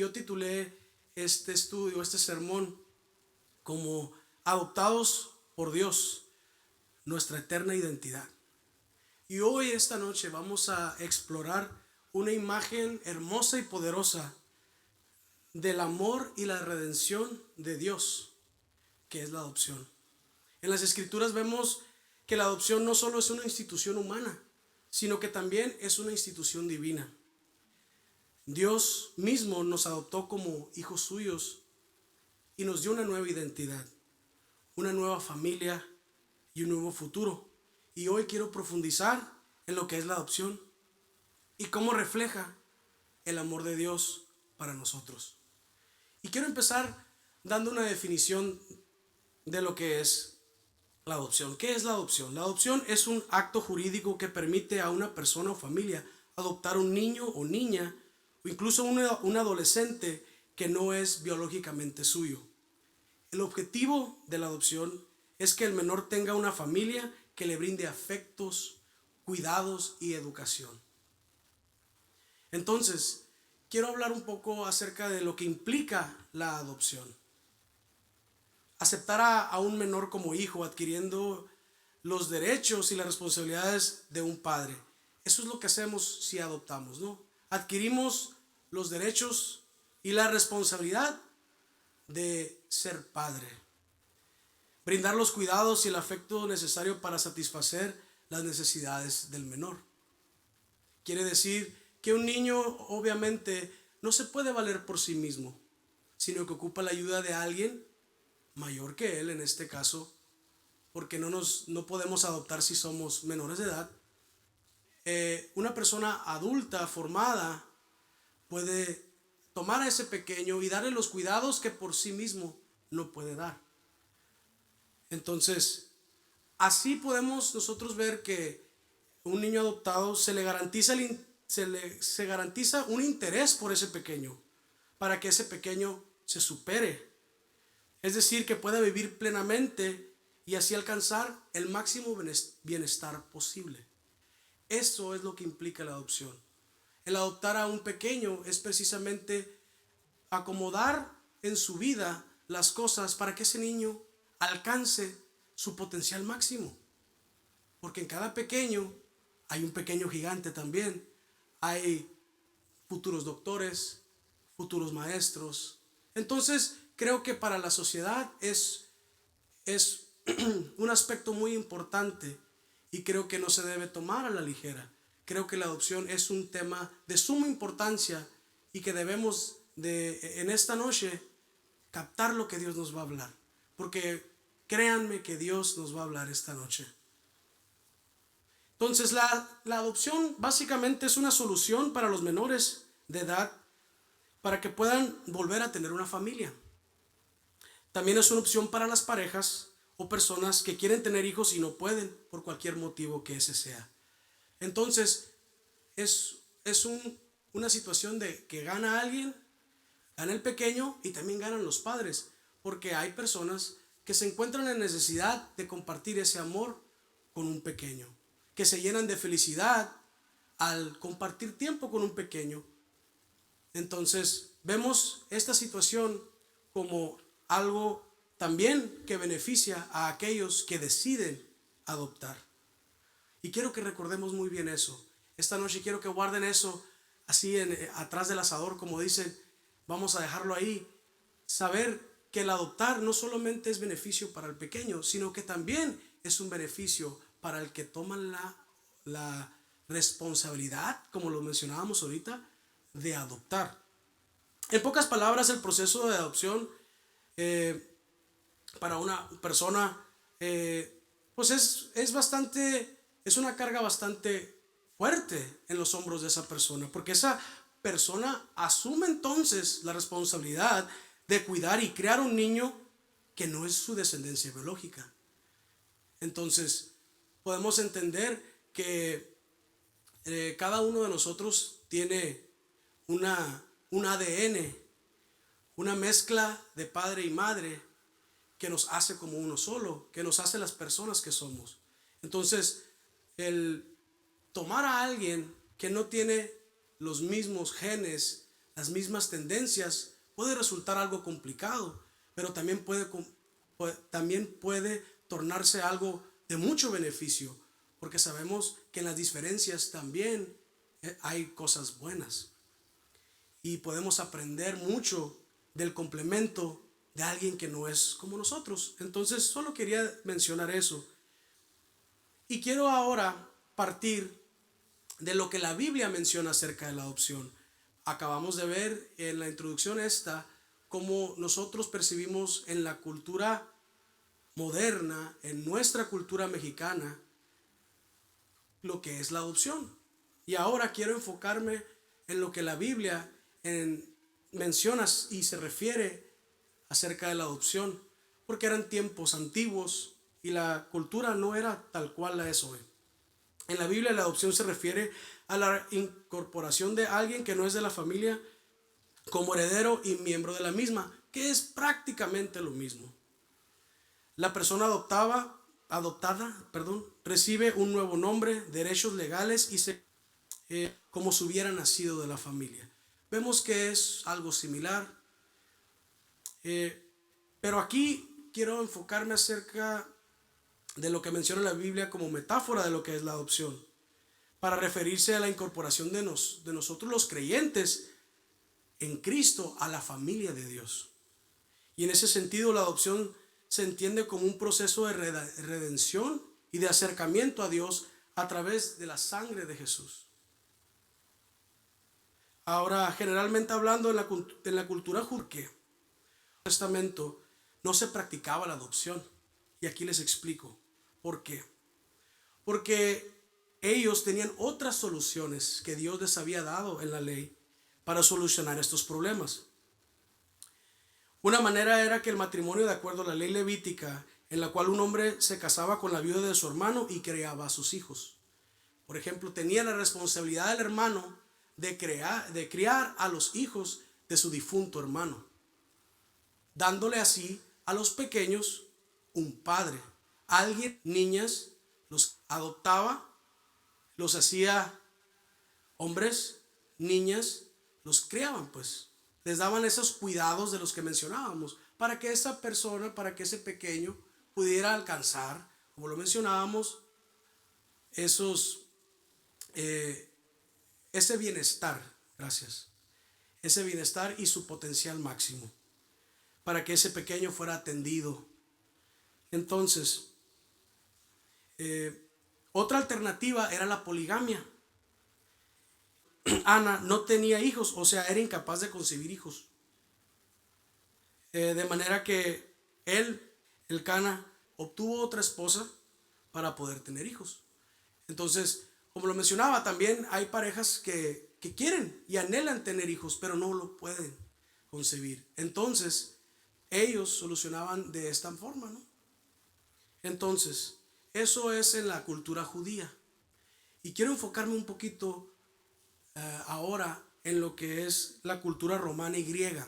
yo titulé este estudio, este sermón, como Adoptados por Dios, nuestra eterna identidad. Y hoy, esta noche, vamos a explorar una imagen hermosa y poderosa del amor y la redención de Dios, que es la adopción. En las Escrituras vemos que la adopción no solo es una institución humana, sino que también es una institución divina. Dios mismo nos adoptó como hijos suyos y nos dio una nueva identidad, una nueva familia y un nuevo futuro. Y hoy quiero profundizar en lo que es la adopción y cómo refleja el amor de Dios para nosotros. Y quiero empezar dando una definición de lo que es la adopción. ¿Qué es la adopción? La adopción es un acto jurídico que permite a una persona o familia adoptar un niño o niña o incluso un adolescente que no es biológicamente suyo. El objetivo de la adopción es que el menor tenga una familia que le brinde afectos, cuidados y educación. Entonces, quiero hablar un poco acerca de lo que implica la adopción. Aceptar a un menor como hijo, adquiriendo los derechos y las responsabilidades de un padre. Eso es lo que hacemos si adoptamos, ¿no? Adquirimos los derechos y la responsabilidad de ser padre. Brindar los cuidados y el afecto necesario para satisfacer las necesidades del menor. Quiere decir que un niño obviamente no se puede valer por sí mismo, sino que ocupa la ayuda de alguien mayor que él en este caso, porque no podemos adoptar si somos menores de edad. Una persona adulta, formada, puede tomar a ese pequeño y darle los cuidados que por sí mismo no puede dar. Entonces, así podemos nosotros ver que un niño adoptado se garantiza un interés por ese pequeño, para que ese pequeño se supere. Es decir, que pueda vivir plenamente y así alcanzar el máximo bienestar posible. Eso es lo que implica la adopción. El adoptar a un pequeño es precisamente acomodar en su vida las cosas para que ese niño alcance su potencial máximo. Porque en cada pequeño hay un pequeño gigante también. Hay futuros doctores, futuros maestros. Entonces, creo que para la sociedad es un aspecto muy importante y creo que no se debe tomar a la ligera. Creo que la adopción es un tema de suma importancia y que debemos en esta noche captar lo que Dios nos va a hablar. Porque créanme que Dios nos va a hablar esta noche. Entonces la adopción básicamente es una solución para los menores de edad para que puedan volver a tener una familia. También es una opción para las parejas o personas que quieren tener hijos y no pueden por cualquier motivo que ese sea. Entonces es una situación de que gana alguien, gana el pequeño y también ganan los padres, porque hay personas que se encuentran en necesidad de compartir ese amor con un pequeño, que se llenan de felicidad al compartir tiempo con un pequeño. Entonces vemos esta situación como algo también que beneficia a aquellos que deciden adoptar. Y quiero que recordemos muy bien eso. Esta noche quiero que guarden eso así atrás del asador, como dicen. Vamos a dejarlo ahí. Saber que el adoptar no solamente es beneficio para el pequeño, sino que también es un beneficio para el que toma la responsabilidad, como lo mencionábamos ahorita, de adoptar. En pocas palabras, el proceso de adopción para una persona pues es una carga bastante fuerte en los hombros de esa persona, porque esa persona asume entonces la responsabilidad de cuidar y criar un niño que no es su descendencia biológica. Entonces podemos entender que cada uno de nosotros tiene un ADN, una mezcla de padre y madre que nos hace como uno solo, que nos hace las personas que somos. Entonces, el tomar a alguien que no tiene los mismos genes las mismas tendencias, puede resultar algo complicado, pero también puede tornarse algo de mucho beneficio, porque sabemos que en las diferencias también hay cosas buenas y podemos aprender mucho del complemento de alguien que no es como nosotros. Entonces solo quería mencionar eso. Y quiero ahora partir de lo que la Biblia menciona acerca de la adopción. Acabamos de ver en la introducción cómo nosotros percibimos en la cultura moderna, en nuestra cultura mexicana, lo que es la adopción. Y ahora quiero enfocarme en lo que la Biblia menciona y se refiere acerca de la adopción, porque eran tiempos antiguos y la cultura no era tal cual la es hoy. En la Biblia la adopción se refiere a la incorporación de alguien que no es de la familia como heredero y miembro de la misma, que es prácticamente lo mismo. La persona adoptada, recibe un nuevo nombre, derechos legales como si hubiera nacido de la familia. Vemos que es algo similar, pero aquí quiero enfocarme acerca de lo que menciona la Biblia como metáfora de lo que es la adopción, para referirse a la incorporación de nosotros los creyentes en Cristo a la familia de Dios. Y en ese sentido la adopción se entiende como un proceso de redención y de acercamiento a Dios a través de la sangre de Jesús. Ahora, generalmente hablando en la cultura judía, en el Testamento no se practicaba la adopción. Y aquí les explico por qué. Porque ellos tenían otras soluciones que Dios les había dado en la ley para solucionar estos problemas. Una manera era que el matrimonio, de acuerdo a la ley levítica, en la cual un hombre se casaba con la viuda de su hermano y criaba a sus hijos. Por ejemplo, tenía la responsabilidad del hermano de criar a los hijos de su difunto hermano, dándole así a los pequeños un padre. Alguien, niñas, los adoptaba, los hacía hombres, niñas, los criaban, pues les daban esos cuidados de los que mencionábamos, para que esa persona, para que ese pequeño pudiera alcanzar, como lo mencionábamos, ese bienestar, ese bienestar y su potencial máximo, para que ese pequeño fuera atendido. Entonces, otra alternativa era la poligamia. Ana no tenía hijos, o sea, era incapaz de concebir hijos. De manera que Elcana, obtuvo otra esposa para poder tener hijos. Entonces, como lo mencionaba, también hay parejas que quieren y anhelan tener hijos, pero no lo pueden concebir. Entonces, ellos solucionaban de esta forma, ¿no? Entonces, eso es en la cultura judía. Y quiero enfocarme un poquito ahora en lo que es la cultura romana y griega.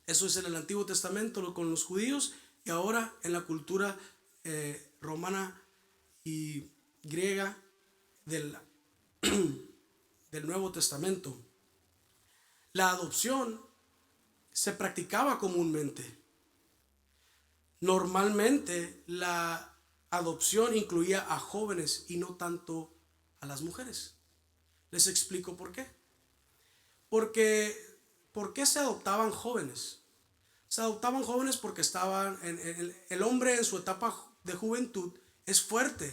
Eso es en el Antiguo Testamento con los judíos, y ahora en la cultura romana y griega del Nuevo Testamento. La adopción se practicaba comúnmente. Normalmente la adopción incluía a jóvenes y no tanto a las mujeres. Les explico por qué. ¿Por qué se adoptaban jóvenes? Se adoptaban jóvenes porque el hombre en su etapa de juventud es fuerte,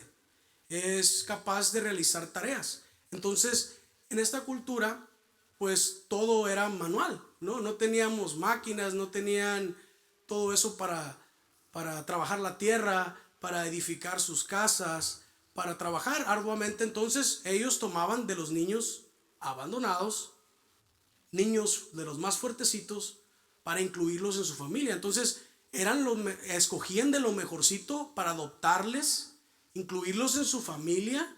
es capaz de realizar tareas. Entonces, en esta cultura, pues todo era manual, ¿no? No teníamos máquinas, no tenían todo eso para trabajar la tierra, para edificar sus casas, para trabajar arduamente. Entonces ellos tomaban de los niños abandonados, niños de los más fuertecitos, para incluirlos en su familia. Entonces escogían de lo mejorcito para adoptarles, incluirlos en su familia,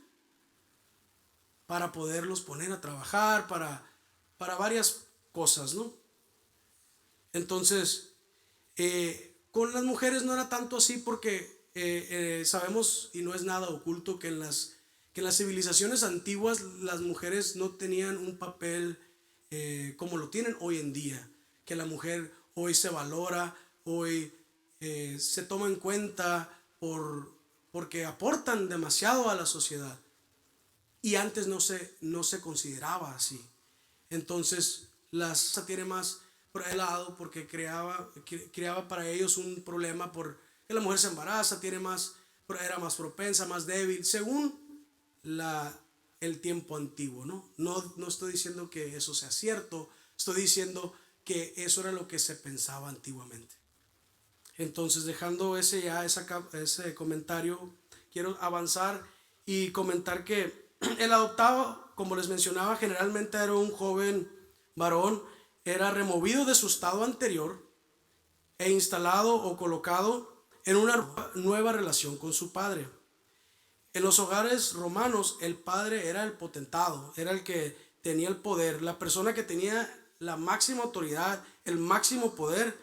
para poderlos poner a trabajar, para varias cosas, ¿no? Entonces, con las mujeres no era tanto así, porque sabemos, y no es nada oculto, que en las civilizaciones antiguas las mujeres no tenían un papel como lo tienen hoy en día, que la mujer hoy se valora, hoy se toma en cuenta porque aportan demasiado a la sociedad. Y antes no se consideraba así. Entonces, la esposa tiene más por el lado porque creaba para ellos un problema porque la mujer se embaraza, era más propensa, más débil, según el tiempo antiguo, ¿no? No estoy diciendo que eso sea cierto, estoy diciendo que eso era lo que se pensaba antiguamente. Entonces, dejando ese comentario, quiero avanzar y comentar que el adoptado, como les mencionaba, generalmente era un joven varón, era removido de su estado anterior e instalado o colocado en una nueva relación con su padre. En los hogares romanos, el padre era el potentado, era el que tenía el poder, la persona que tenía la máxima autoridad, el máximo poder,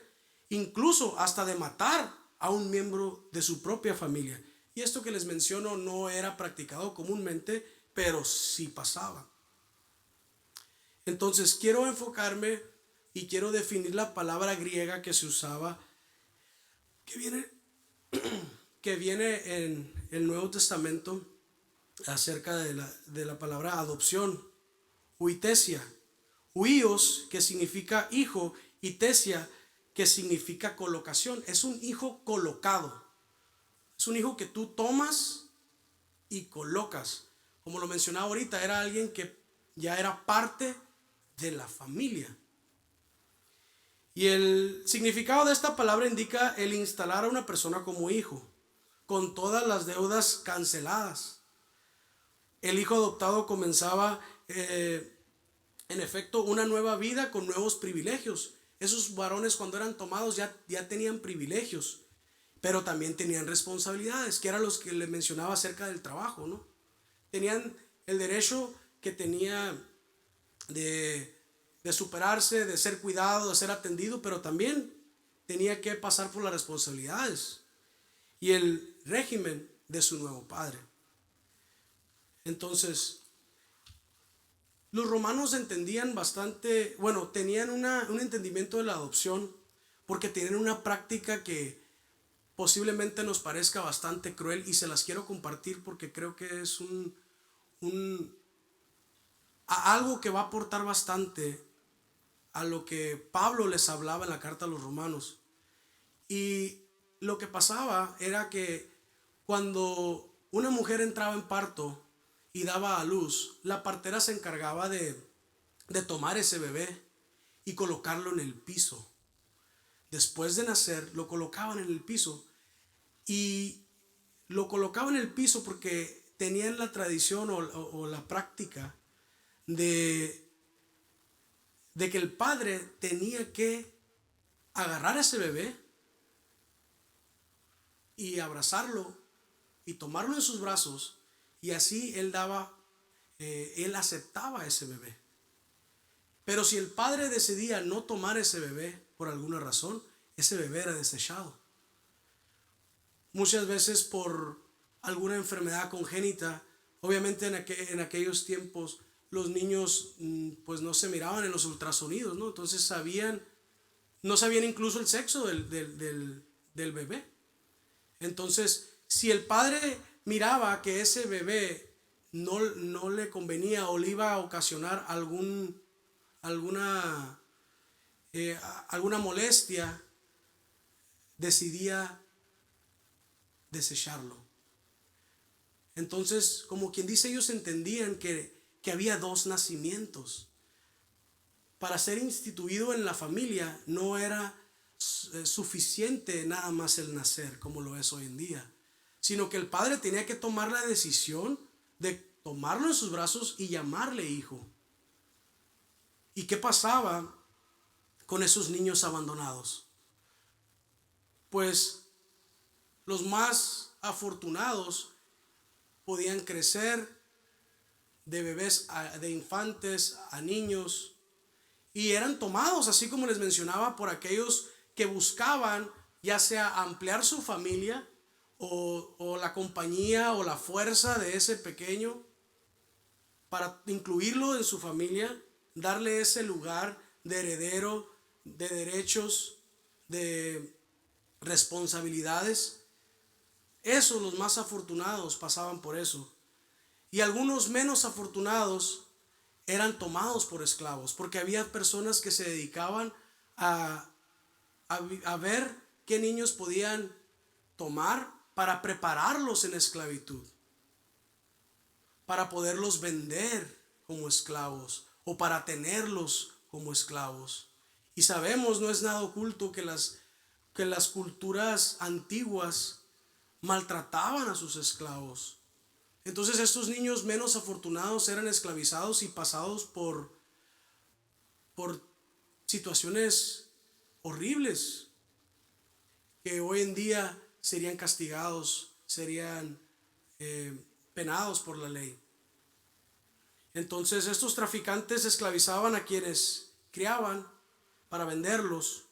incluso hasta de matar a un miembro de su propia familia. Y esto que les menciono no era practicado comúnmente, pero sí pasaba. Entonces quiero enfocarme y quiero definir la palabra griega que se usaba, que viene en el Nuevo Testamento acerca de la palabra adopción, huitesia, huios, que significa hijo, y tesia, que significa colocación. Es un hijo colocado, es un hijo que tú tomas y colocas. Como lo mencionaba ahorita, era alguien que ya era parte de la familia. Y el significado de esta palabra indica el instalar a una persona como hijo, con todas las deudas canceladas. El hijo adoptado comenzaba, en efecto, una nueva vida con nuevos privilegios. Esos varones, cuando eran tomados, ya tenían privilegios, pero también tenían responsabilidades, que eran los que le mencionaba acerca del trabajo, ¿no? Tenían el derecho que tenía de superarse, de ser cuidado, de ser atendido, pero también tenía que pasar por las responsabilidades y el régimen de su nuevo padre. Entonces, los romanos entendían bastante, bueno, tenían un entendimiento de la adopción porque tienen una práctica que posiblemente nos parezca bastante cruel, y se las quiero compartir porque creo que es algo que va a aportar bastante a lo que Pablo les hablaba en la carta a los romanos. Y lo que pasaba era que cuando una mujer entraba en parto y daba a luz, la partera se encargaba de tomar ese bebé y colocarlo en el piso. Después de nacer, lo colocaban en el piso, y lo colocaban en el piso porque tenían la tradición o la práctica de que el padre tenía que agarrar a ese bebé y abrazarlo y tomarlo en sus brazos, y así él aceptaba a ese bebé. Pero si el padre decidía no tomar ese bebé por alguna razón, ese bebé era desechado. Muchas veces por alguna enfermedad congénita. Obviamente en aquellos tiempos los niños pues no se miraban en los ultrasonidos, ¿no? Entonces no sabían incluso el sexo del bebé. Entonces, si el padre miraba que ese bebé no le convenía o le iba a ocasionar alguna molestia, decidía desecharlo. Entonces, como quien dice, ellos entendían que había dos nacimientos. Para ser instituido en la familia no era suficiente nada más el nacer como lo es hoy en día, sino que el padre tenía que tomar la decisión de tomarlo en sus brazos y llamarle hijo. ¿Y qué pasaba con esos niños abandonados? Pues los más afortunados podían crecer de bebés, de infantes a niños, y eran tomados, así como les mencionaba, por aquellos que buscaban ya sea ampliar su familia o la compañía o la fuerza de ese pequeño para incluirlo en su familia. darle ese lugar de heredero, de derechos, de responsabilidades. Esos, los más afortunados, pasaban por eso. Y algunos menos afortunados eran tomados por esclavos, porque había personas que se dedicaban a ver qué niños podían tomar para prepararlos en esclavitud, para poderlos vender como esclavos o para tenerlos como esclavos. Y sabemos, no es nada oculto, que las culturas antiguas maltrataban a sus esclavos. Entonces estos niños menos afortunados eran esclavizados y pasados por situaciones horribles que hoy en día serían castigados, serían penados por la ley. Entonces estos traficantes esclavizaban a quienes criaban para venderlos,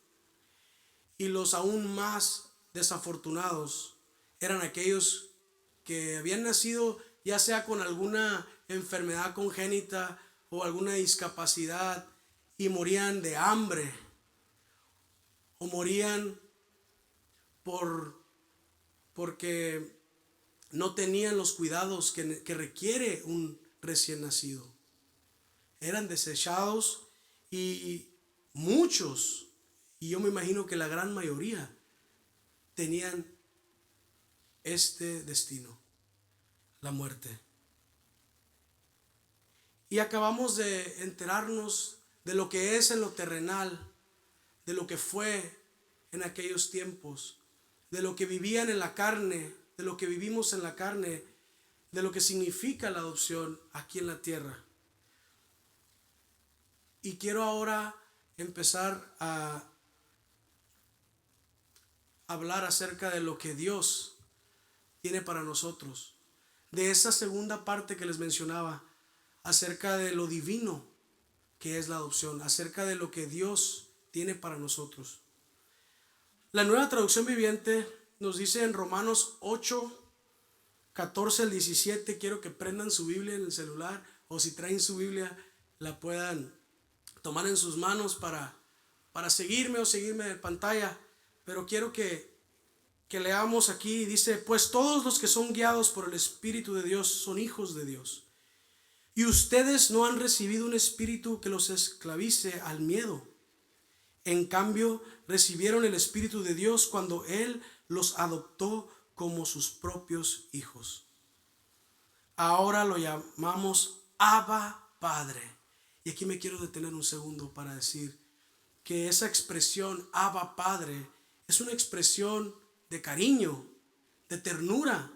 y los aún más desafortunados eran aquellos que habían nacido ya sea con alguna enfermedad congénita o alguna discapacidad y morían de hambre, o morían porque no tenían los cuidados que requiere un recién nacido. Eran desechados, y muchos, y yo me imagino que la gran mayoría, tenían este destino, la muerte. Y acabamos de enterarnos de lo que es en lo terrenal, de lo que fue en aquellos tiempos, de lo que vivían en la carne, de lo que vivimos en la carne, de lo que significa la adopción aquí en la tierra. Y quiero ahora empezar a hablar acerca de lo que Dios tiene para nosotros, de esa segunda parte que les mencionaba, acerca de lo divino que es la adopción, acerca de lo que Dios tiene para nosotros. La Nueva Traducción Viviente nos dice en Romanos 8, 14 al 17, quiero que prendan su Biblia en el celular, o si traen su Biblia la puedan tomar en sus manos para seguirme o seguirme en pantalla, pero quiero que leamos aquí. Dice: pues todos los que son guiados por el Espíritu de Dios son hijos de Dios. Y ustedes no han recibido un espíritu que los esclavice al miedo. En cambio, recibieron el Espíritu de Dios cuando Él los adoptó como sus propios hijos. Ahora lo llamamos Abba Padre. Y aquí me quiero detener un segundo para decir que esa expresión Abba Padre es una expresión de cariño, de ternura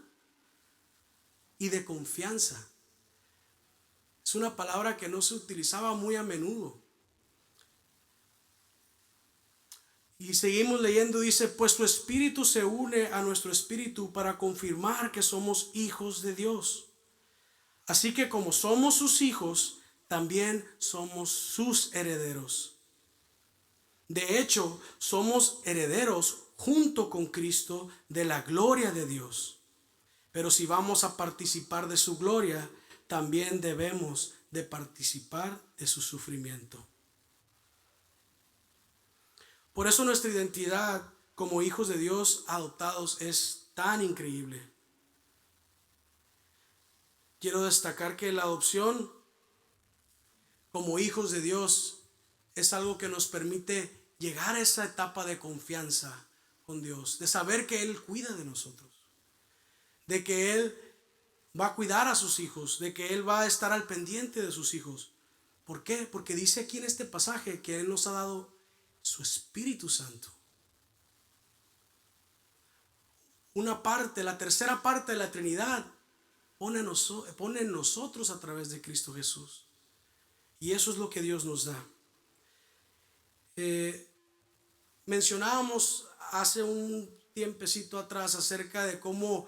y de confianza. Es una palabra que no se utilizaba muy a menudo. Y seguimos leyendo, dice: pues tu espíritu se une a nuestro espíritu para confirmar que somos hijos de Dios. Así que como somos sus hijos, también somos sus herederos. De hecho, somos herederos junto con Cristo de la gloria de Dios. Pero si vamos a participar de su gloria, también debemos de participar de su sufrimiento. Por eso nuestra identidad como hijos de Dios adoptados es tan increíble. Quiero destacar que la adopción como hijos de Dios es algo que nos permite llegar a esa etapa de confianza con Dios, de saber que Él cuida de nosotros, de que Él va a cuidar a sus hijos, de que Él va a estar al pendiente de sus hijos. ¿Por qué? Porque dice aquí en este pasaje que Él nos ha dado su Espíritu Santo. Una parte, la tercera parte de la Trinidad pone en nosotros a través de Cristo Jesús. Y eso es lo que Dios nos da. Mencionábamos hace un tiempecito atrás acerca de cómo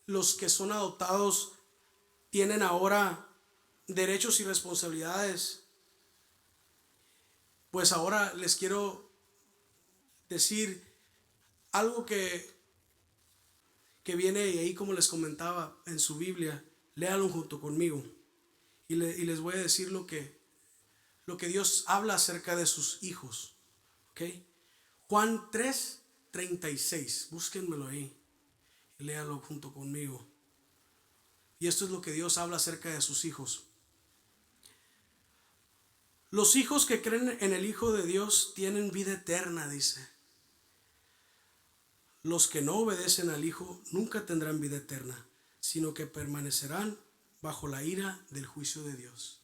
los que son adoptados tienen ahora derechos y responsabilidades. Pues ahora les quiero decir algo que viene ahí, como les comentaba, en su Biblia. Léalo junto conmigo y les voy a decir lo que lo que Dios habla acerca de sus hijos. ¿Ok? Juan 3:36. Búsquenmelo ahí. Léalo junto conmigo. Y esto es lo que Dios habla acerca de sus hijos. Los hijos que creen en el Hijo de Dios tienen vida eterna, dice. Los que no obedecen al Hijo nunca tendrán vida eterna, sino que permanecerán bajo la ira del juicio de Dios.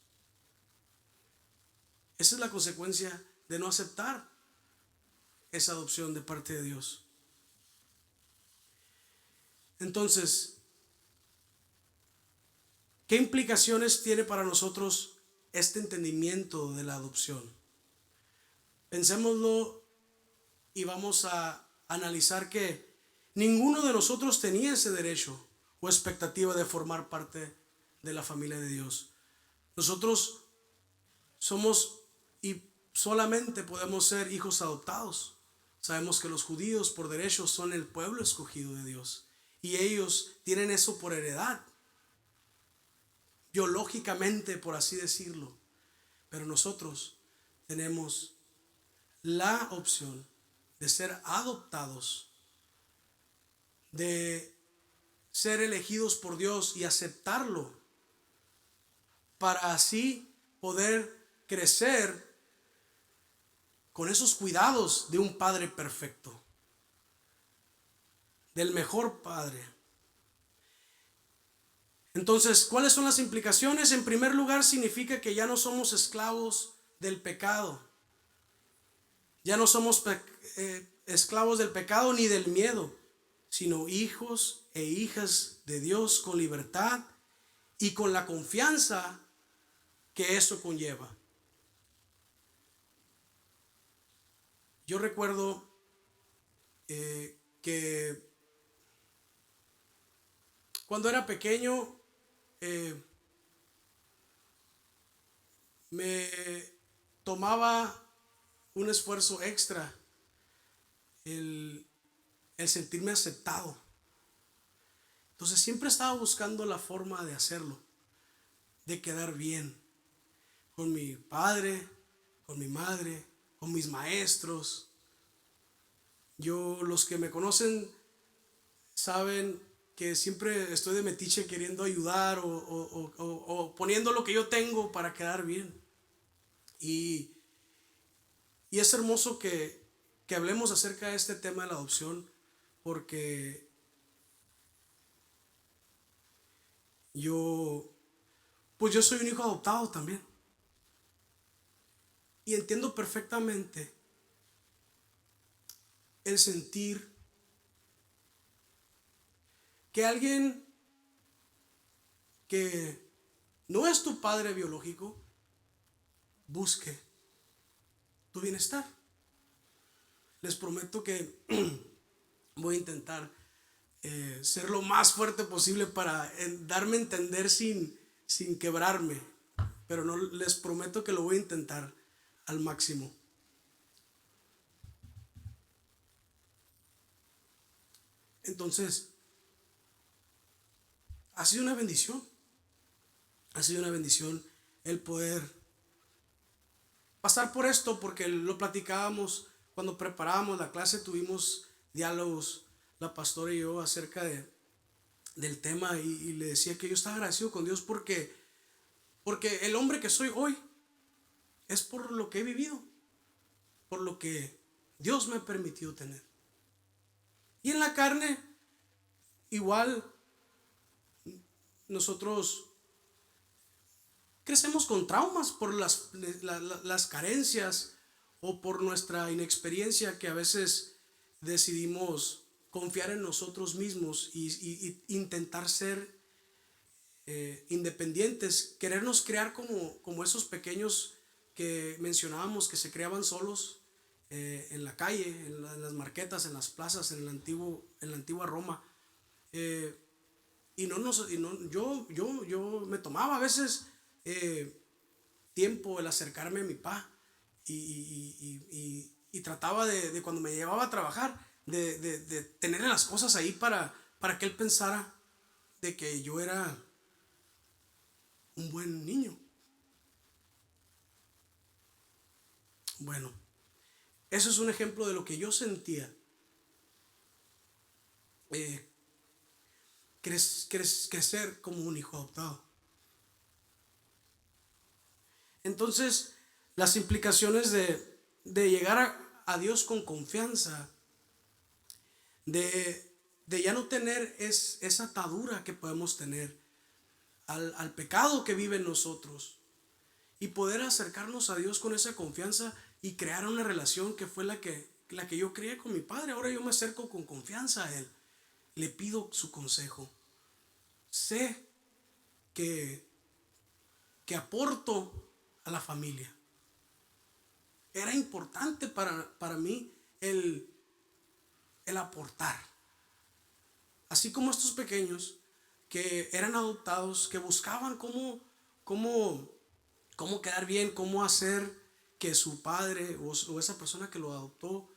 Esa es la consecuencia de no aceptar esa adopción de parte de Dios. Entonces, ¿qué implicaciones tiene para nosotros este entendimiento de la adopción? Pensémoslo y vamos a analizar que ninguno de nosotros tenía ese derecho o expectativa de formar parte de la familia de Dios. Nosotros somos y solamente podemos ser hijos adoptados. Sabemos que los judíos por derecho son el pueblo escogido de Dios y ellos tienen eso por heredad, biológicamente, por así decirlo. Pero nosotros tenemos la opción de ser adoptados, de ser elegidos por Dios y aceptarlo, para así poder crecer con esos cuidados de un padre perfecto, del mejor padre. Entonces, ¿cuáles son las implicaciones? En primer lugar, significa que ya no somos esclavos del pecado. Ya no somos esclavos del pecado ni del miedo, sino hijos e hijas de Dios con libertad y con la confianza que eso conlleva. Yo recuerdo que cuando era pequeño me tomaba un esfuerzo extra el sentirme aceptado. Entonces siempre estaba buscando la forma de hacerlo, de quedar bien con mi padre, con mi madre, con mis maestros. Los que me conocen saben que siempre estoy de metiche queriendo ayudar o poniendo lo que yo tengo para quedar bien. Y es hermoso que hablemos acerca de este tema de la adopción, porque yo soy un hijo adoptado también. Y entiendo perfectamente el sentir que alguien que no es tu padre biológico busque tu bienestar. Les prometo que voy a intentar ser lo más fuerte posible para darme a entender sin quebrarme, pero no, les prometo que lo voy a intentar al máximo. Entonces, ha sido una bendición el poder pasar por esto, porque lo platicábamos cuando preparábamos la clase. Tuvimos diálogos la pastora y yo acerca del tema, y le decía que yo estaba agradecido con Dios porque el hombre que soy hoy es por lo que he vivido, por lo que Dios me ha permitido tener. Y en la carne igual nosotros crecemos con traumas por las carencias o por nuestra inexperiencia, que a veces decidimos confiar en nosotros mismos y intentar ser independientes, querernos crear como esos pequeños que mencionábamos, que se creaban solos en la calle, en las marquetas, en las plazas, en la antigua Roma. Yo me tomaba a veces tiempo el acercarme a mi papá y trataba de cuando me llevaba a trabajar de tenerle las cosas ahí para que él pensara de que yo era un buen niño. Bueno, eso es un ejemplo de lo que yo sentía. Crecer como un hijo adoptado. Entonces, las implicaciones de llegar a Dios con confianza, de ya no tener esa atadura que podemos tener al pecado que vive en nosotros, y poder acercarnos a Dios con esa confianza y crear una relación que fue la que yo creé con mi padre. Ahora yo me acerco con confianza a Él, le pido su consejo, sé que aporto a la familia. Era importante para mí el aportar. Así como estos pequeños que eran adoptados, que buscaban cómo quedar bien, cómo hacer que su padre o esa persona que lo adoptó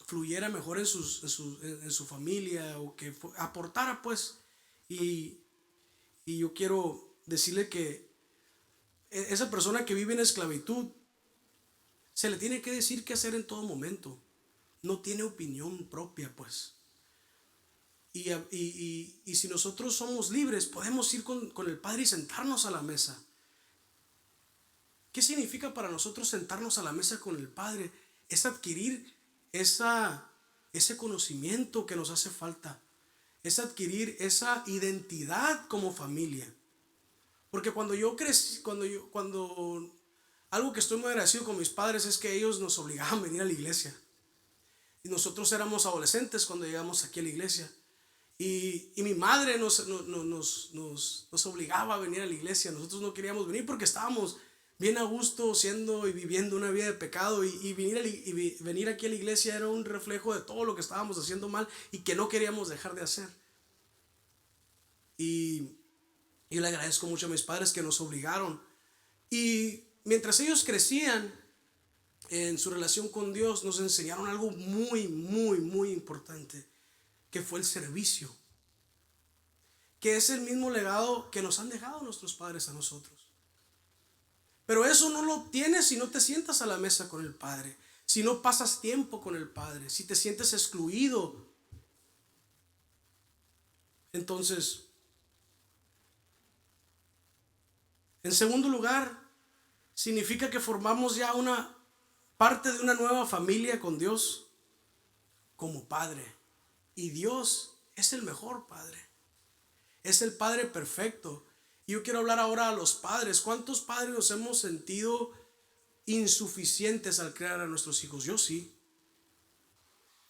fluyera mejor en su familia, o que aportara pues. Y yo quiero decirle que esa persona que vive en esclavitud se le tiene que decir qué hacer en todo momento. No tiene opinión propia pues. Y si nosotros somos libres, podemos ir con el Padre y sentarnos a la mesa. ¿Qué significa para nosotros sentarnos a la mesa con el Padre? Es adquirir ese conocimiento que nos hace falta. Es adquirir esa identidad como familia. Porque cuando yo crecí, algo que estoy muy agradecido con mis padres es que ellos nos obligaban a venir a la iglesia. Y nosotros éramos adolescentes cuando llegamos aquí a la iglesia. Y mi madre nos obligaba a venir a la iglesia. Nosotros no queríamos venir porque estábamos bien a gusto siendo y viviendo una vida de pecado. Y venir aquí a la iglesia era un reflejo de todo lo que estábamos haciendo mal y que no queríamos dejar de hacer. Y yo le agradezco mucho a mis padres que nos obligaron. Y mientras ellos crecían en su relación con Dios, nos enseñaron algo muy, muy, muy importante, que fue el servicio, que es el mismo legado que nos han dejado nuestros padres a nosotros. Pero eso no lo tienes si no te sientas a la mesa con el Padre, si no pasas tiempo con el Padre, si te sientes excluido. Entonces, en segundo lugar, significa que formamos ya una parte de una nueva familia con Dios como Padre. Y Dios es el mejor Padre. Es el Padre perfecto. Y yo quiero hablar ahora a los padres. ¿Cuántos padres nos hemos sentido insuficientes al crear a nuestros hijos? Yo sí.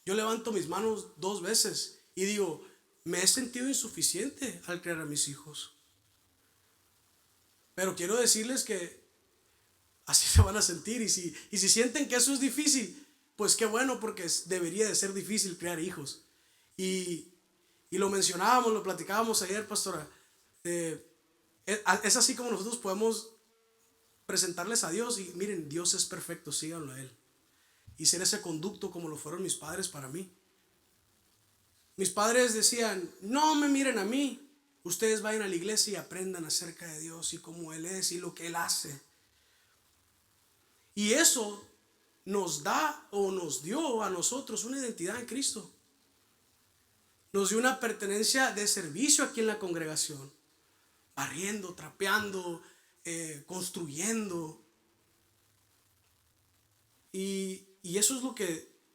Yo levanto mis manos 2 veces y digo, me he sentido insuficiente al crear a mis hijos. Pero quiero decirles que así se van a sentir. Y si sienten que eso es difícil, pues qué bueno, porque debería de ser difícil crear hijos. Y lo mencionábamos, lo platicábamos ayer, pastora. Es así como nosotros podemos presentarles a Dios y miren, Dios es perfecto, síganlo a Él. Y ser ese conducto como lo fueron mis padres para mí. Mis padres decían, no me miren a mí, ustedes vayan a la iglesia y aprendan acerca de Dios y cómo Él es y lo que Él hace. Y eso nos da o nos dio a nosotros una identidad en Cristo. Nos dio una pertenencia de servicio aquí en la congregación, barriendo, trapeando, construyendo. Y eso es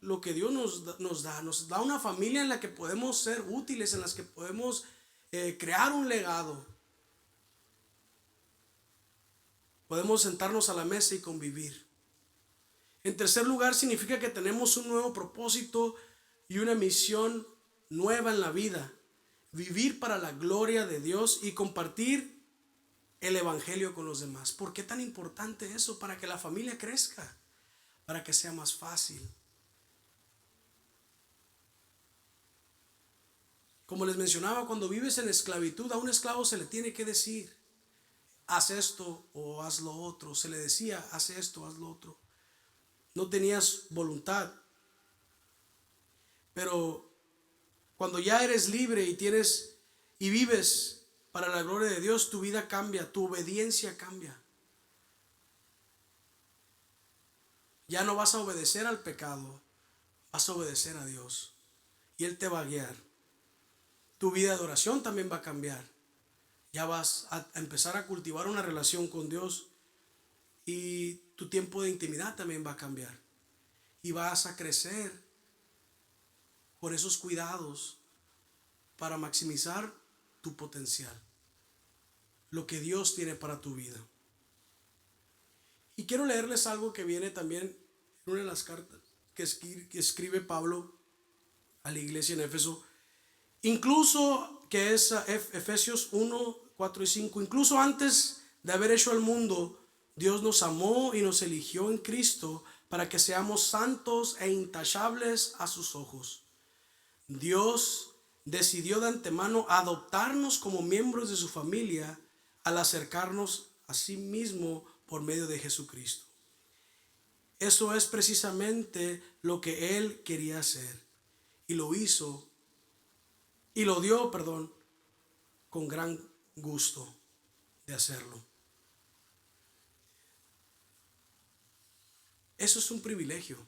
lo que Dios nos da una familia en la que podemos ser útiles, en las que podemos crear un legado. Podemos sentarnos a la mesa y convivir. En tercer lugar, significa que tenemos un nuevo propósito y una misión nueva en la vida. Vivir para la gloria de Dios y compartir el evangelio con los demás. ¿Por qué tan importante eso? Para que la familia crezca, para que sea más fácil. Como les mencionaba, cuando vives en esclavitud, a un esclavo se le tiene que decir, haz esto o haz lo otro. Se le decía, haz esto, haz lo otro. No tenías voluntad. Pero cuando ya eres libre y vives para la gloria de Dios, tu vida cambia, tu obediencia cambia. Ya no vas a obedecer al pecado, vas a obedecer a Dios. Y Él te va a guiar. Tu vida de oración también va a cambiar. Ya vas a empezar a cultivar una relación con Dios. Y tu tiempo de intimidad también va a cambiar. Y vas a crecer con esos cuidados para maximizar tu potencial. Lo que Dios tiene para tu vida. Y quiero leerles algo que viene también en una de las cartas que escribe Pablo a la iglesia en Éfeso. Incluso, que es Efesios 1, 4 y 5. Incluso antes de haber hecho el mundo, Dios nos amó y nos eligió en Cristo para que seamos santos e intachables a sus ojos. Dios decidió de antemano adoptarnos como miembros de su familia al acercarnos a sí mismo por medio de Jesucristo. Eso es precisamente lo que Él quería hacer y lo hizo y lo dio, con gran gusto de hacerlo. Eso es un privilegio.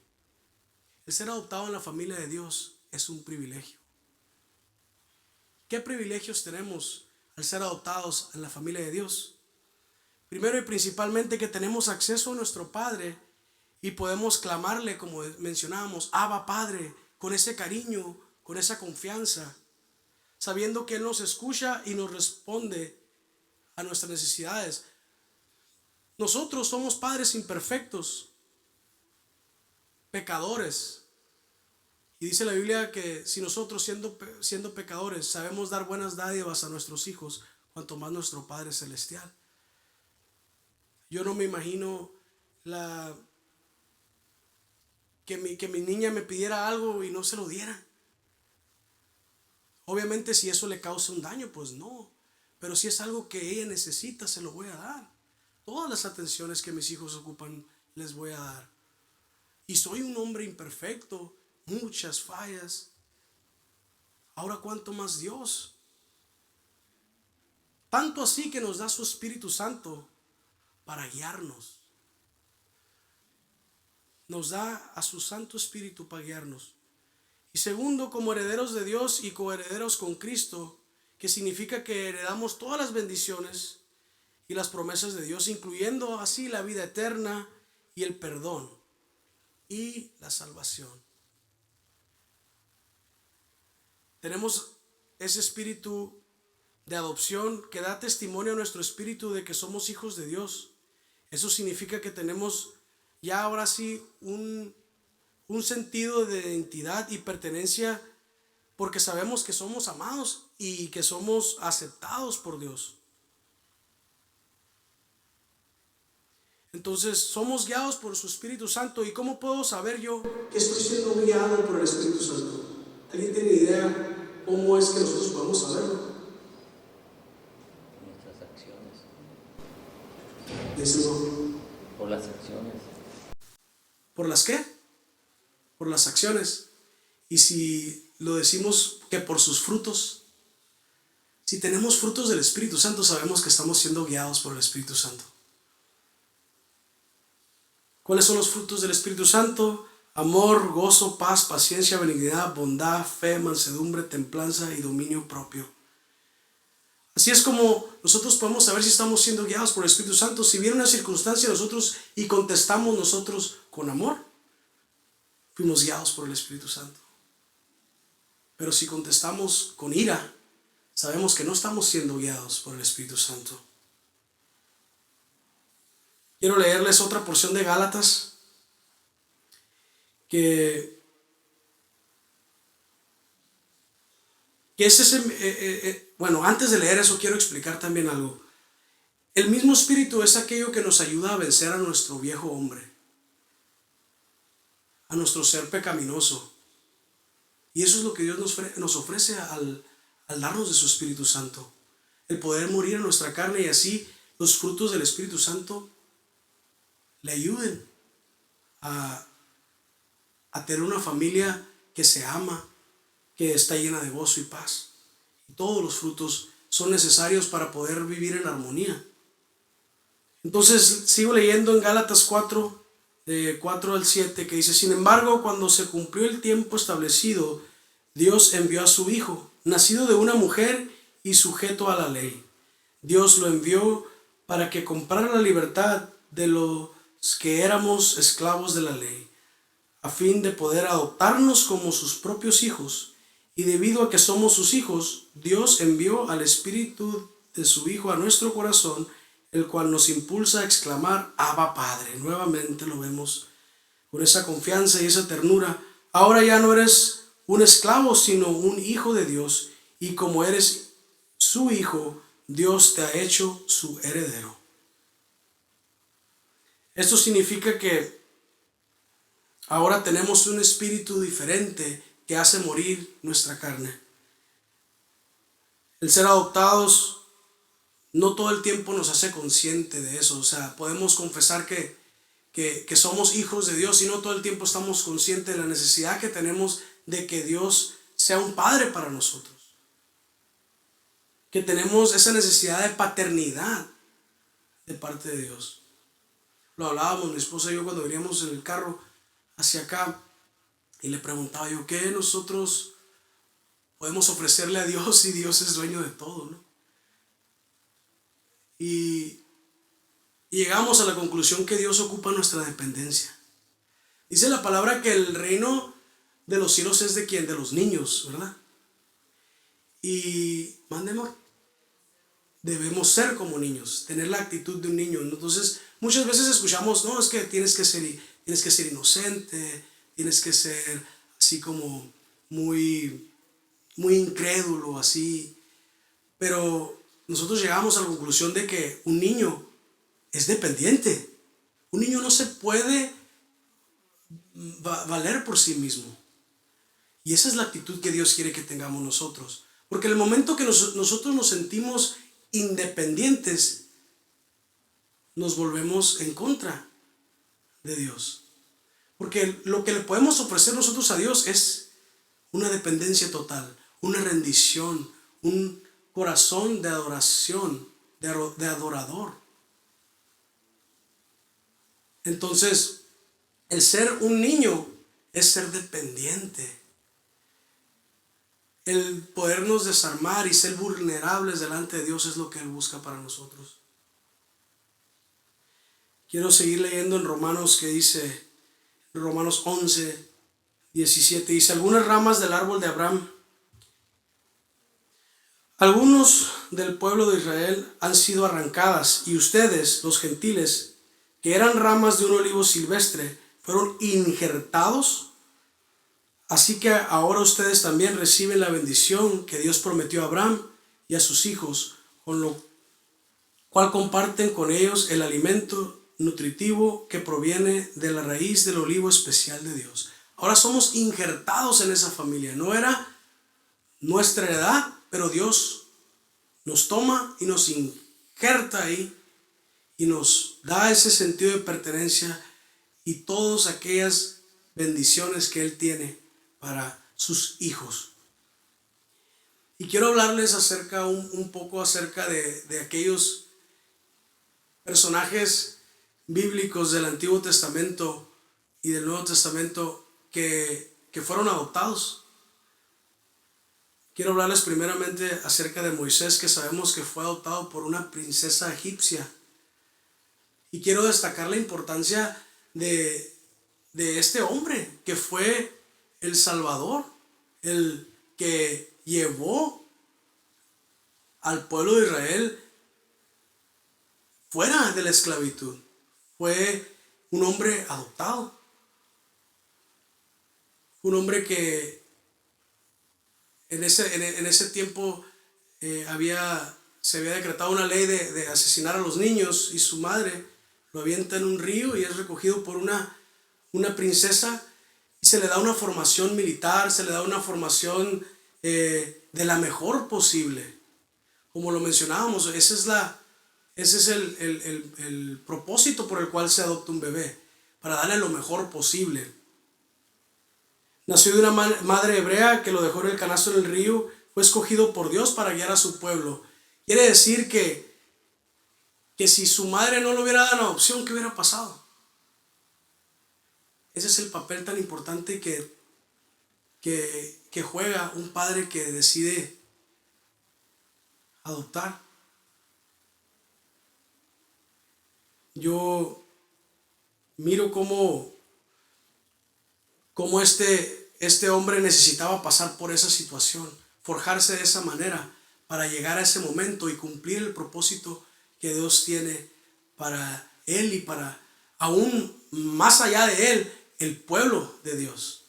El ser adoptado en la familia de Dios es un privilegio. ¿Qué privilegios tenemos al ser adoptados en la familia de Dios? Primero y principalmente que tenemos acceso a nuestro Padre y podemos clamarle, como mencionábamos, Abba Padre, con ese cariño, con esa confianza, sabiendo que Él nos escucha y nos responde a nuestras necesidades. Nosotros somos padres imperfectos, pecadores. Y dice la Biblia que si nosotros siendo pecadores sabemos dar buenas dádivas a nuestros hijos, cuanto más nuestro Padre Celestial. Yo no me imagino que mi niña me pidiera algo y no se lo diera. Obviamente si eso le causa un daño, pues no. Pero si es algo que ella necesita, se lo voy a dar. Todas las atenciones que mis hijos ocupan, les voy a dar. Y soy un hombre imperfecto, muchas fallas. Ahora cuánto más Dios. Tanto así que nos da su Espíritu Santo para guiarnos. Nos da a su Santo Espíritu para guiarnos. Y segundo, como herederos de Dios y coherederos con Cristo, que significa que heredamos todas las bendiciones y las promesas de Dios, incluyendo así la vida eterna y el perdón y la salvación. Tenemos ese espíritu de adopción que da testimonio a nuestro espíritu de que somos hijos de Dios. Eso significa que tenemos ya ahora sí un sentido de identidad y pertenencia, porque sabemos que somos amados y que somos aceptados por Dios. Entonces somos guiados por su Espíritu Santo. ¿Y cómo puedo saber yo que estoy siendo guiado por el Espíritu Santo? ¿Alguien tiene idea cómo es que nosotros podemos saberlo? Nuestras acciones. Díselo. Por las acciones. ¿Por las qué? Por las acciones. Y si lo decimos que por sus frutos, si tenemos frutos del Espíritu Santo, sabemos que estamos siendo guiados por el Espíritu Santo. ¿Cuáles son los frutos del Espíritu Santo? Amor, gozo, paz, paciencia, benignidad, bondad, fe, mansedumbre, templanza y dominio propio. Así es como nosotros podemos saber si estamos siendo guiados por el Espíritu Santo. Si viene una circunstancia a nosotros y contestamos nosotros con amor, fuimos guiados por el Espíritu Santo. Pero si contestamos con ira, sabemos que no estamos siendo guiados por el Espíritu Santo. Quiero leerles otra porción de Gálatas que es ese, bueno, antes de leer eso quiero explicar también algo. El mismo Espíritu es aquello que nos ayuda a vencer a nuestro viejo hombre, a nuestro ser pecaminoso. Y eso es lo que Dios nos ofrece al darnos de su Espíritu Santo. El poder morir a nuestra carne y así los frutos del Espíritu Santo le ayuden a tener una familia que se ama, que está llena de gozo y paz. Y todos los frutos son necesarios para poder vivir en armonía. Entonces sigo leyendo en Gálatas 4, de 4 al 7, que dice: sin embargo, cuando se cumplió el tiempo establecido, Dios envió a su Hijo, nacido de una mujer y sujeto a la ley. Dios lo envió para que comprara la libertad de los que éramos esclavos de la ley, a fin de poder adoptarnos como sus propios hijos. Y debido a que somos sus hijos, Dios envió al Espíritu de su Hijo a nuestro corazón, el cual nos impulsa a exclamar: Abba, Padre. Nuevamente lo vemos con esa confianza y esa ternura. Ahora ya no eres un esclavo, sino un hijo de Dios, y como eres su hijo, Dios te ha hecho su heredero. Esto significa que ahora tenemos un espíritu diferente que hace morir nuestra carne. El ser adoptados no todo el tiempo nos hace consciente de eso. O sea, podemos confesar que somos hijos de Dios y no todo el tiempo estamos conscientes de la necesidad que tenemos de que Dios sea un padre para nosotros. Que tenemos esa necesidad de paternidad de parte de Dios. Lo hablábamos mi esposa y yo cuando veníamos en el carro hacia acá, y le preguntaba yo: ¿qué nosotros podemos ofrecerle a Dios si Dios es dueño de todo, ¿no? Y llegamos a la conclusión que Dios ocupa nuestra dependencia. Dice la palabra que el reino de los cielos es de ¿quién? De los niños, ¿verdad? Y debemos ser como niños, tener la actitud de un niño. Entonces, muchas veces escuchamos: no, es que tienes que ser inocente, tienes que ser así como muy, muy incrédulo, así. Pero nosotros llegamos a la conclusión de que un niño es dependiente. Un niño no se puede valer por sí mismo. Y esa es la actitud que Dios quiere que tengamos nosotros. Porque en el momento que nosotros nos sentimos independientes, nos volvemos en contra de Dios. Porque lo que le podemos ofrecer nosotros a Dios es una dependencia total, una rendición, un corazón de adoración, de adorador. Entonces, el ser un niño es ser dependiente. El podernos desarmar y ser vulnerables delante de Dios es lo que Él busca para nosotros. Quiero seguir leyendo en Romanos, que dice, Romanos 11, 17, dice: algunas ramas del árbol de Abraham, algunos del pueblo de Israel han sido arrancadas, y ustedes, los gentiles, que eran ramas de un olivo silvestre, fueron injertados. Así que ahora ustedes también reciben la bendición que Dios prometió a Abraham y a sus hijos, con lo cual comparten con ellos el alimento nutritivo que proviene de la raíz del olivo especial de Dios. Ahora somos injertados en esa familia. No era nuestra heredad, pero Dios nos toma y nos injerta ahí y nos da ese sentido de pertenencia y todas aquellas bendiciones que Él tiene para sus hijos. Y quiero hablarles un poco acerca de aquellos personajes bíblicos del Antiguo Testamento y del Nuevo Testamento que fueron adoptados. Quiero hablarles primeramente acerca de Moisés, que sabemos que fue adoptado por una princesa egipcia. Y quiero destacar la importancia de este hombre que fue el Salvador, el que llevó al pueblo de Israel fuera de la esclavitud. Fue un hombre adoptado, un hombre que en ese tiempo se había decretado una ley de asesinar a los niños, y su madre lo avienta en un río y es recogido por una princesa, y se le da una formación militar, se le da una formación de la mejor posible. Como lo mencionábamos, ese es el propósito por el cual se adopta un bebé, para darle lo mejor posible. Nació de una madre hebrea que lo dejó en el canasto del río. Fue escogido por Dios para guiar a su pueblo. Quiere decir que si su madre no lo hubiera dado en adopción, ¿qué hubiera pasado? Ese es el papel tan importante que juega un padre que decide adoptar. Yo miro cómo este hombre necesitaba pasar por esa situación, forjarse de esa manera para llegar a ese momento y cumplir el propósito que Dios tiene para él y para aún más allá de él, el pueblo de Dios.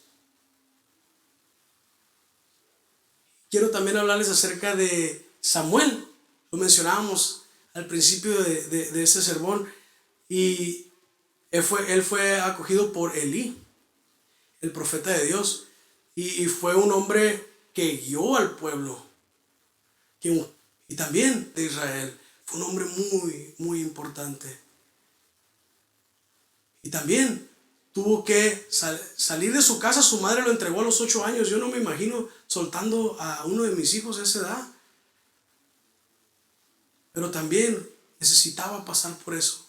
Quiero también hablarles acerca de Samuel. Lo mencionábamos al principio de ese sermón. Y él fue acogido por Elí, el profeta de Dios. Y fue un hombre que guió al pueblo. Y también de Israel. Fue un hombre muy, muy importante. Y también tuvo que salir de su casa. Su madre lo entregó a los 8 años. Yo no me imagino soltando a uno de mis hijos a esa edad. Pero también necesitaba pasar por eso,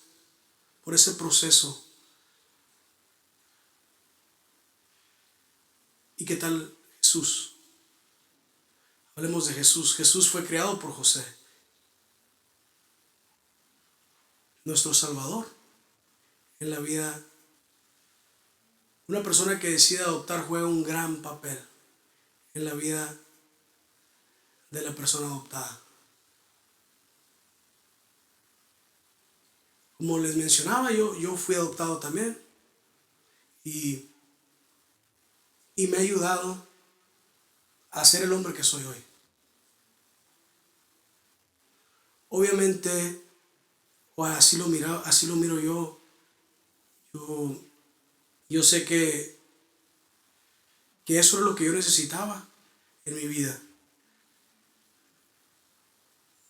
por ese proceso. ¿Y qué tal Jesús? Hablemos de Jesús. Jesús fue criado por José, nuestro Salvador en la vida. Una persona que decide adoptar juega un gran papel en la vida de la persona adoptada. Como les mencionaba, yo fui adoptado también y me ha ayudado a ser el hombre que soy hoy. Obviamente, o así lo miro yo. Yo sé que eso es lo que yo necesitaba en mi vida.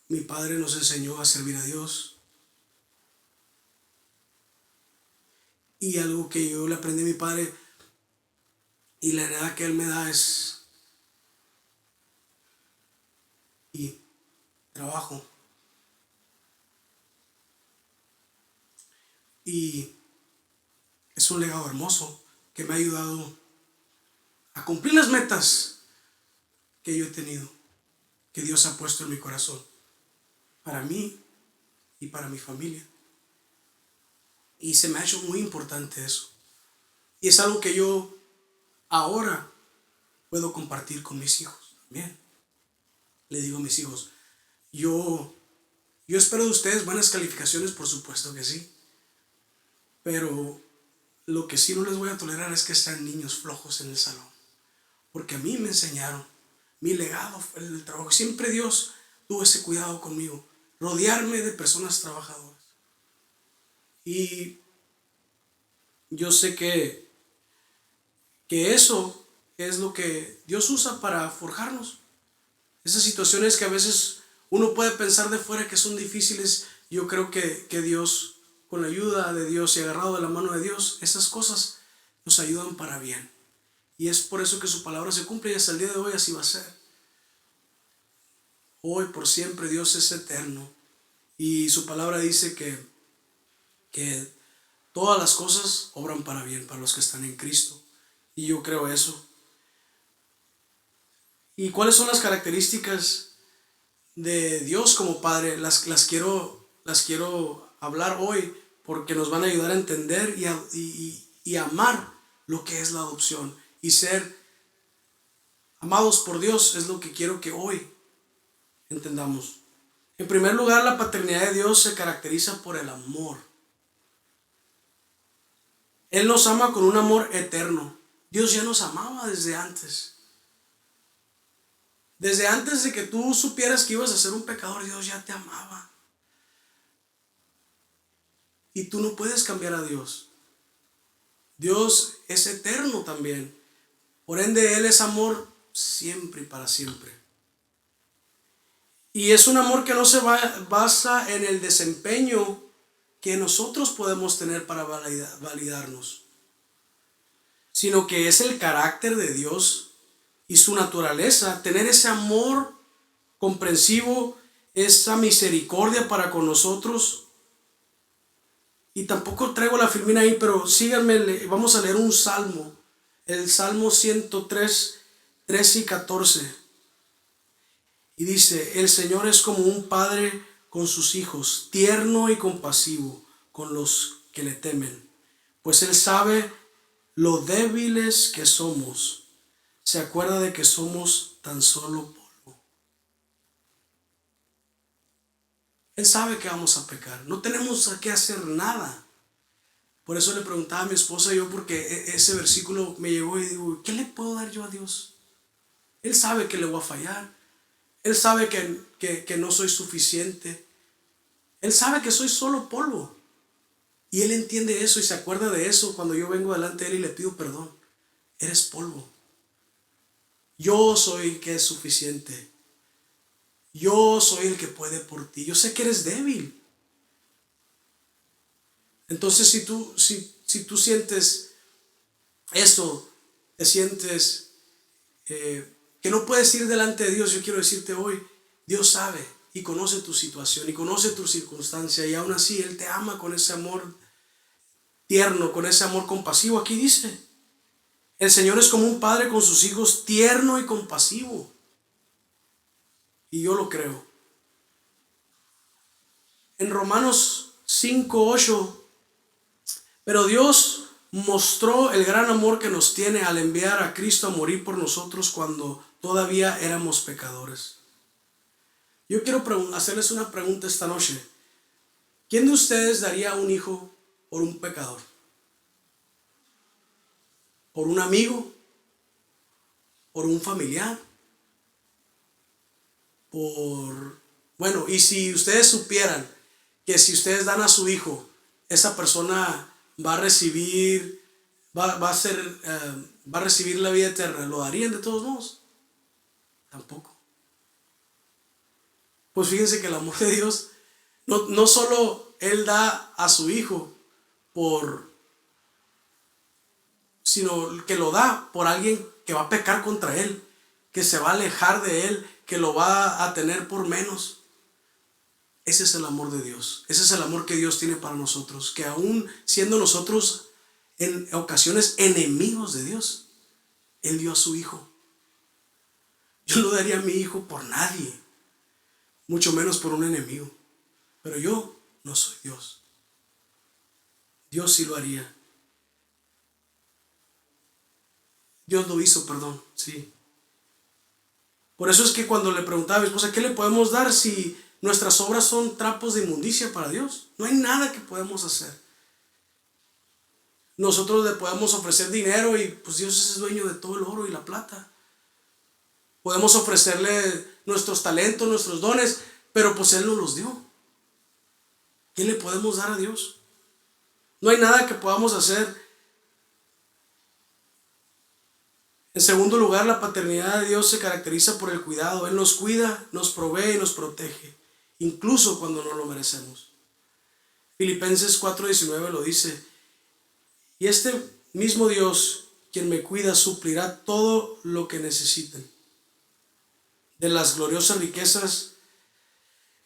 Mi padre nos enseñó a servir a Dios. Y algo que yo le aprendí a mi padre y la heredad que él me da es trabajo. Y es un legado hermoso que me ha ayudado a cumplir las metas que yo he tenido, que Dios ha puesto en mi corazón, para mí y para mi familia. Y se me ha hecho muy importante eso. Y es algo que yo ahora puedo compartir con mis hijos también. Le digo a mis hijos, yo espero de ustedes buenas calificaciones, por supuesto que sí. Pero lo que sí no les voy a tolerar es que sean niños flojos en el salón. Porque a mí me enseñaron, mi legado fue el del trabajo. Siempre Dios tuvo ese cuidado conmigo, rodearme de personas trabajadoras. Y yo sé que eso es lo que Dios usa para forjarnos. Esas situaciones que a veces uno puede pensar de fuera que son difíciles, yo creo que Dios, con la ayuda de Dios y agarrado de la mano de Dios, esas cosas nos ayudan para bien. Y es por eso que su palabra se cumple y hasta el día de hoy así va a ser. Hoy por siempre Dios es eterno. Y su palabra dice que todas las cosas obran para bien para los que están en Cristo. Y yo creo eso. ¿Y cuáles son las características de Dios como Padre? Las quiero hablar hoy porque nos van a ayudar a entender y amar lo que es la adopción. Y ser amados por Dios es lo que quiero que hoy entendamos. En primer lugar, la paternidad de Dios se caracteriza por el amor. Él nos ama con un amor eterno. Dios ya nos amaba desde antes. Desde antes de que tú supieras que ibas a ser un pecador, Dios ya te amaba. Y tú no puedes cambiar a Dios. Dios es eterno también. Por ende, Él es amor siempre y para siempre. Y es un amor que no se basa en el desempeño que nosotros podemos tener para validarnos, sino que es el carácter de Dios y su naturaleza, tener ese amor comprensivo, esa misericordia para con nosotros Y tampoco traigo la filmina ahí, pero síganme, vamos a leer un salmo. El Salmo 103, 13 y 14. Y dice, el Señor es como un padre con sus hijos, tierno y compasivo con los que le temen. Pues Él sabe lo débiles que somos. Se acuerda de que somos tan solo polvo. Él sabe que vamos a pecar. No tenemos que hacer nada. Por eso le preguntaba a mi esposa yo, porque ese versículo me llegó y digo, ¿qué le puedo dar yo a Dios? Él sabe que le voy a fallar. Él sabe que no soy suficiente. Él sabe que soy solo polvo. Y Él entiende eso y se acuerda de eso cuando yo vengo delante de Él y le pido perdón. Eres polvo. Yo soy el que es suficiente. Yo soy el que puede por ti. Yo sé que eres débil. Entonces si tú sientes eso, te sientes que no puedes ir delante de Dios, yo quiero decirte hoy, Dios sabe y conoce tu situación y conoce tu circunstancia, y aún así Él te ama con ese amor tierno, con ese amor compasivo. Aquí dice, el Señor es como un padre con sus hijos, tierno y compasivo. Y yo lo creo. En Romanos 5:8, pero Dios mostró el gran amor que nos tiene al enviar a Cristo a morir por nosotros cuando todavía éramos pecadores. Yo quiero hacerles una pregunta esta noche. ¿Quién de ustedes daría un hijo por un pecador? ¿Por un amigo? ¿Por un familiar? Bueno, y si ustedes supieran que si ustedes dan a su hijo, esa persona va a recibir la vida eterna, ¿lo darían de todos modos? Tampoco. Pues fíjense que el amor de Dios no solo Él da a su hijo sino que lo da por alguien que va a pecar contra Él, que se va a alejar de Él, que lo va a tener por menos. Ese es el amor de Dios. Ese es el amor que Dios tiene para nosotros, que aún siendo nosotros en ocasiones enemigos de Dios, Él dio a su hijo. Yo no daría a mi hijo por nadie, mucho menos por un enemigo. Pero yo no soy Dios. Dios sí lo haría. Dios lo hizo, perdón, sí. Por eso es que cuando le preguntaba a mi esposa, ¿qué le podemos dar si nuestras obras son trapos de inmundicia para Dios? No hay nada que podemos hacer. Nosotros le podemos ofrecer dinero y pues Dios es el dueño de todo el oro y la plata. Podemos ofrecerle nuestros talentos, nuestros dones, pero pues Él nos los dio. ¿Qué le podemos dar a Dios? No hay nada que podamos hacer. En segundo lugar, la paternidad de Dios se caracteriza por el cuidado. Él nos cuida, nos provee y nos protege, incluso cuando no lo merecemos. Filipenses 4:19 lo dice. Y este mismo Dios, quien me cuida, suplirá todo lo que necesiten de las gloriosas riquezas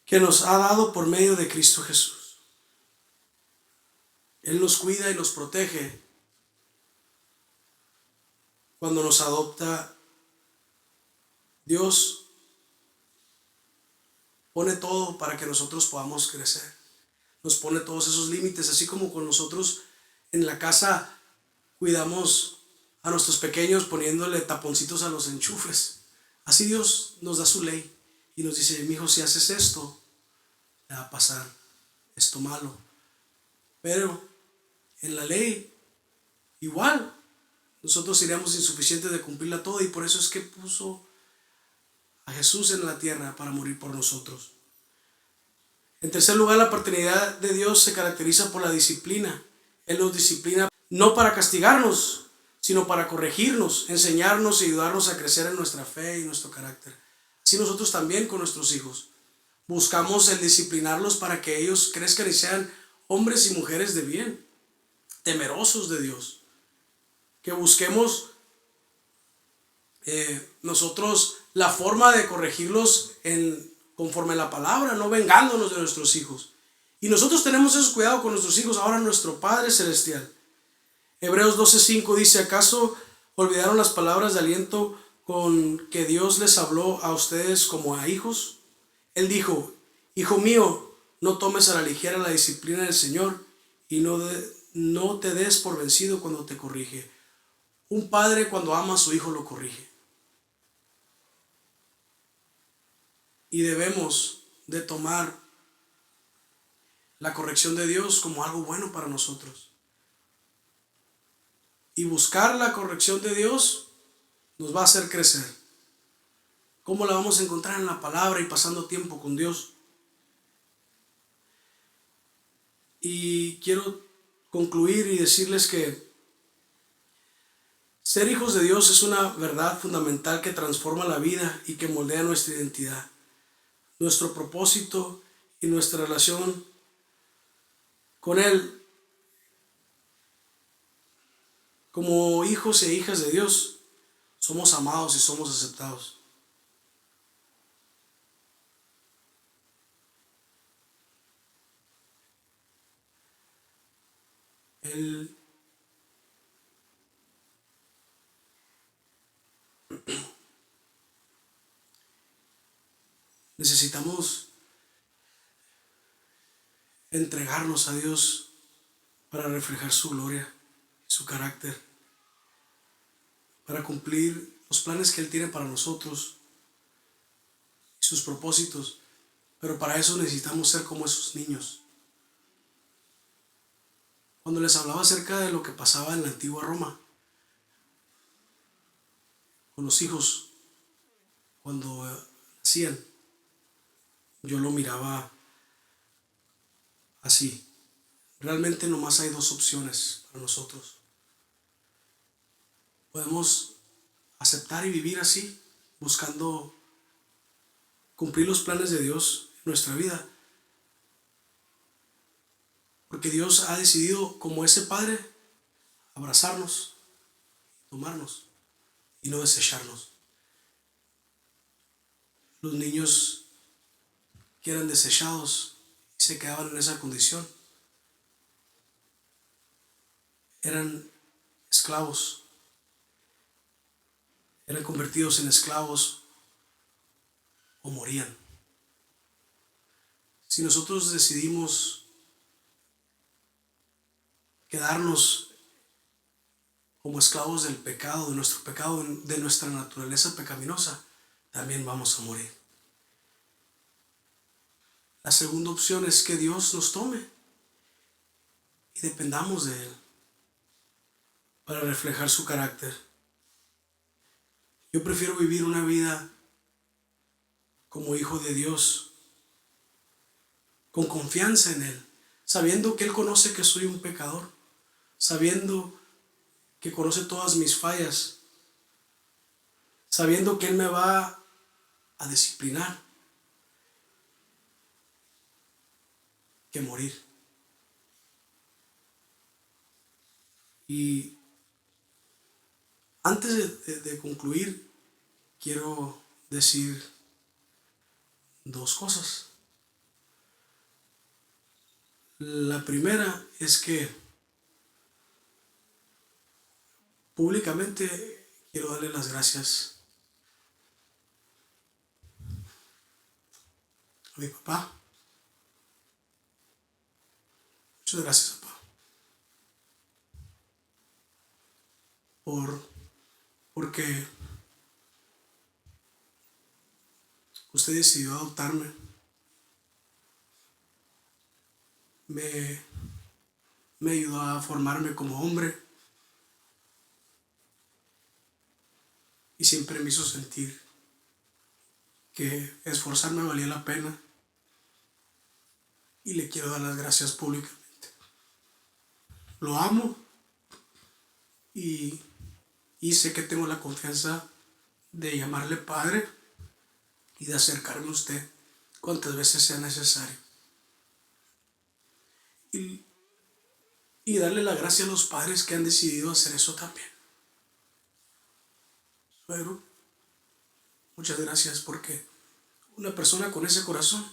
que nos ha dado por medio de Cristo Jesús. Él nos cuida y nos protege cuando nos adopta. Dios pone todo para que nosotros podamos crecer. Nos pone todos esos límites, así como con nosotros en la casa cuidamos a nuestros pequeños poniéndole taponcitos a los enchufes. Así Dios nos da su ley y nos dice, mi hijo, si haces esto, te va a pasar esto malo. Pero en la ley, igual, nosotros seríamos insuficientes de cumplirla toda, y por eso es que puso a Jesús en la tierra para morir por nosotros. En tercer lugar, la paternidad de Dios se caracteriza por la disciplina. Él nos disciplina no para castigarnos, sino para corregirnos, enseñarnos y ayudarnos a crecer en nuestra fe y nuestro carácter. Así nosotros también con nuestros hijos buscamos el disciplinarlos para que ellos crezcan y sean hombres y mujeres de bien, temerosos de Dios. Que busquemos nosotros la forma de corregirlos conforme a la palabra, no vengándonos de nuestros hijos. Y nosotros tenemos ese cuidado con nuestros hijos, ahora nuestro Padre Celestial. Hebreos 12:5 dice, ¿acaso olvidaron las palabras de aliento con que Dios les habló a ustedes como a hijos? Él dijo, hijo mío, no tomes a la ligera la disciplina del Señor y no te des por vencido cuando te corrige. Un padre cuando ama a su hijo lo corrige. Y debemos de tomar la corrección de Dios como algo bueno para nosotros. Y buscar la corrección de Dios nos va a hacer crecer. ¿Cómo la vamos a encontrar? En la palabra y pasando tiempo con Dios. Y quiero concluir y decirles que ser hijos de Dios es una verdad fundamental que transforma la vida y que moldea nuestra identidad, nuestro propósito y nuestra relación con Él. Como hijos e hijas de Dios, somos amados y somos aceptados. Necesitamos entregarnos a Dios para reflejar su gloria, su carácter, para cumplir los planes que Él tiene para nosotros, sus propósitos. Pero para eso necesitamos ser como esos niños. Cuando les hablaba acerca de lo que pasaba en la antigua Roma, con los hijos, cuando nacían, yo lo miraba así. Realmente nomás hay dos opciones para nosotros. Podemos aceptar y vivir así, buscando cumplir los planes de Dios en nuestra vida. Porque Dios ha decidido, como ese Padre, abrazarnos, tomarnos y no desecharnos. Los niños que eran desechados y se quedaban en esa condición eran esclavos, eran convertidos en esclavos o morían. Si nosotros decidimos quedarnos como esclavos del pecado, de nuestro pecado, de nuestra naturaleza pecaminosa, también vamos a morir. La segunda opción es que Dios nos tome y dependamos de Él para reflejar su carácter. Yo prefiero vivir una vida como hijo de Dios, con confianza en Él, sabiendo que Él conoce que soy un pecador, sabiendo que conoce todas mis fallas, sabiendo que Él me va a disciplinar, que morir. Y antes de concluir, quiero decir dos cosas. La primera es que públicamente quiero darle las gracias a mi papá. Muchas gracias, papá, porque usted decidió adoptarme. Me ayudó a formarme como hombre y siempre me hizo sentir que esforzarme valía la pena, y le quiero dar las gracias públicamente. Lo amo y sé que tengo la confianza de llamarle padre y de acercarme a usted cuantas veces sea necesario. Y darle la gracia a los padres que han decidido hacer eso también. Suegro, muchas gracias, porque una persona con ese corazón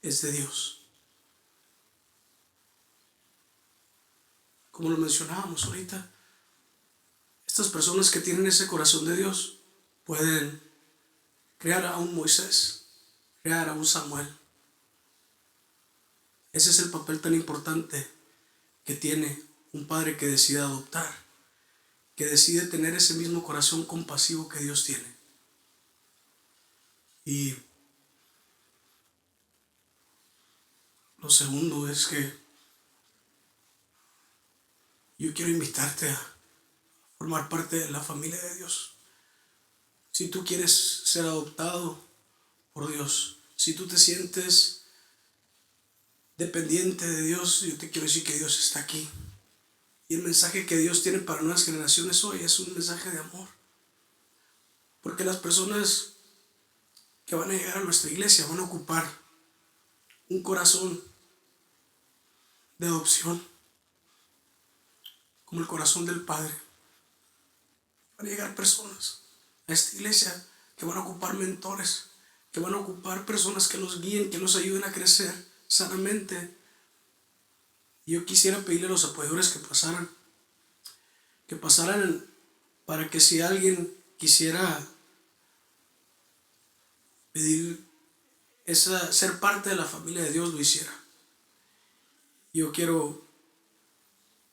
es de Dios. Como lo mencionábamos ahorita, estas personas que tienen ese corazón de Dios pueden crear a un Moisés, crear a un Samuel. Ese es el papel tan importante que tiene un padre que decide adoptar, que decide tener ese mismo corazón compasivo que Dios tiene. Y lo segundo es que yo quiero invitarte a formar parte de la familia de Dios. Si tú quieres ser adoptado por Dios, si tú te sientes dependiente de Dios, yo te quiero decir que Dios está aquí. Y el mensaje que Dios tiene para nuevas generaciones hoy es un mensaje de amor. Porque las personas que van a llegar a nuestra iglesia van a ocupar un corazón de adopción, como el corazón del Padre. Van a llegar personas a esta iglesia que van a ocupar mentores, que van a ocupar personas que los guíen, que los ayuden a crecer sanamente. Y yo quisiera pedirle a los apoyadores que pasaran para que si alguien quisiera pedir ser parte de la familia de Dios, lo hiciera. Yo quiero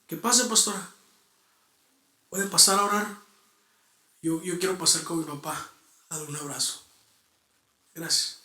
que pase, pastora. Puede pasar a orar. Yo quiero pasar con mi papá a dar un abrazo. Gracias.